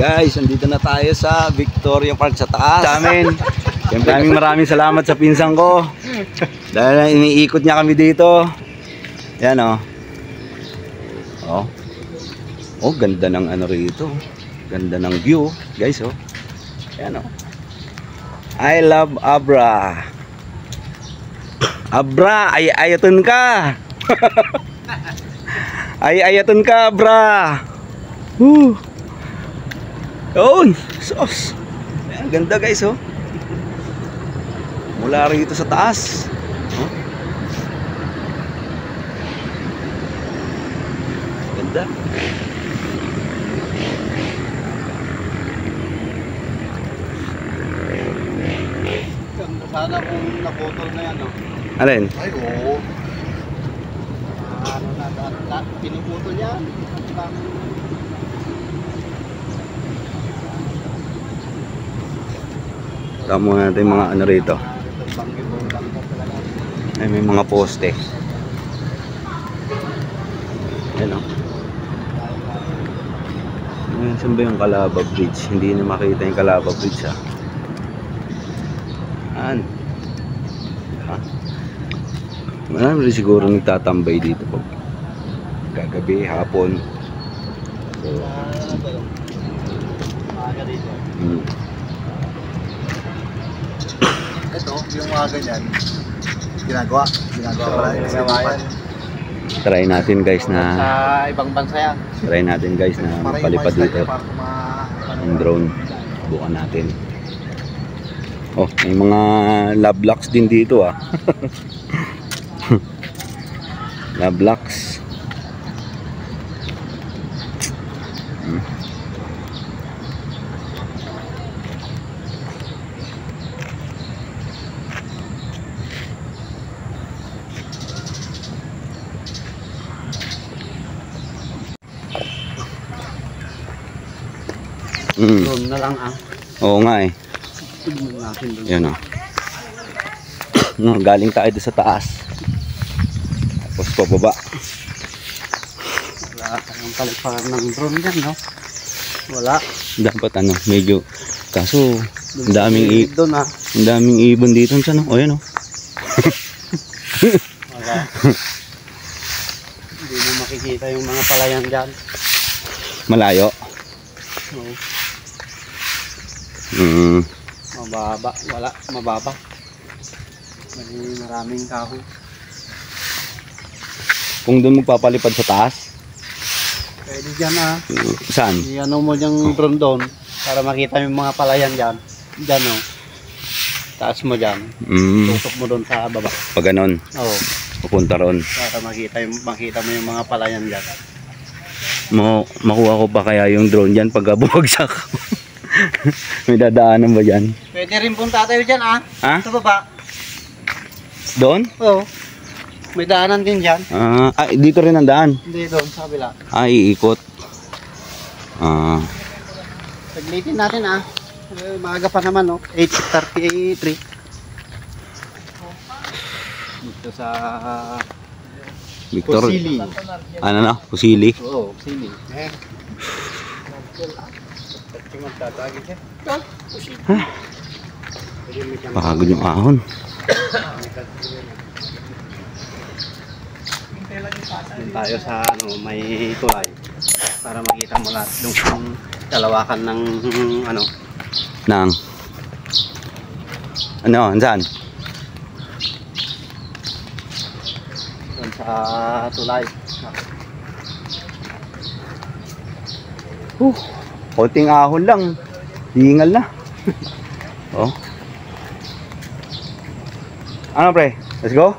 Guys, andito na tayo sa Victoria Park sa taas. Sa amin. Siyempre maraming salamat sa pinsan ko. Dahil iniikot niya kami dito. Yan oh. Oh. Oh, ganda ng ano rito. Ganda ng view, guys oh. Yan oh. I love Abra. Abra, ay ayaton ka. Ay ayaton ka, Abra. Yun, sos. Ayan, ganda guys oh. Mula rito sa taas oh. Ganda. Sana kung naputol na yan oh. Alin? Ay oo. Ano na, pinuputol yan. Tamo natin mga ano rito. Ay, may mga poste. Ayan o. Ayan, saan ba yung Calaba Bridge? Hindi na makita yung Calaba Bridge ha. Ayan. Ha? Marami rin siguro nagtatambay dito pag kagabi, hapon. So, Ito, yung mga ganyan, ginagawa pala yan. Try natin guys na Sa ibang bansa yan. try natin guys na mapalipad dito ng drone. Bukan natin. Oh, may mga love locks din dito ah. Love locks. Doon na lang ah. Oo nga eh. Yan o. No, galing tayo doon sa taas. Tapos pababa. Wala tayong paliparan ng drone dyan, no? Wala. Dapat ano, medyo. Kaso, ang daming doon ah. ang daming ibon dito. Saan o? O yan o. Wala. Hindi mo makikita yung mga palayan dyan. Malayo. Oo. Mababa. Wala. Mababa. Maraming kahoy. Kung doon magpapalipad sa taas. Pwede dyan ah. Saan? Iano mo yung drone doon para makita yung mga palayan dyan. Dyan o. Taas mo dyan. Tutok mo doon sa baba. Pag ganon. Oo. Pupunta ron. Para makita mo yung mga palayan dyan. Makuha ko pa kaya yung drone dyan pag bumagsak. May dadaanan ba dyan? Pwede rin punta tayo dyan ah. Ha? Sa baba. Doon? Oo. May daanan din dyan. Dito rin ang daan. Hindi doon sa kabila. Iikot. Taglitin natin ah. Maaga pa naman no. 8:33. Dito sa Victor. Pusili. Ano na? Pusili. Oo, Pusili. Pagod yung ahon. Doon tayo sa ano, may tulay para makita mo lahat yung kalawakan ng ano. Nang. Ano? Saan? Doon sa tulay. Konting ahon lang. Hingal na. Oh. Ano pre? Let's go.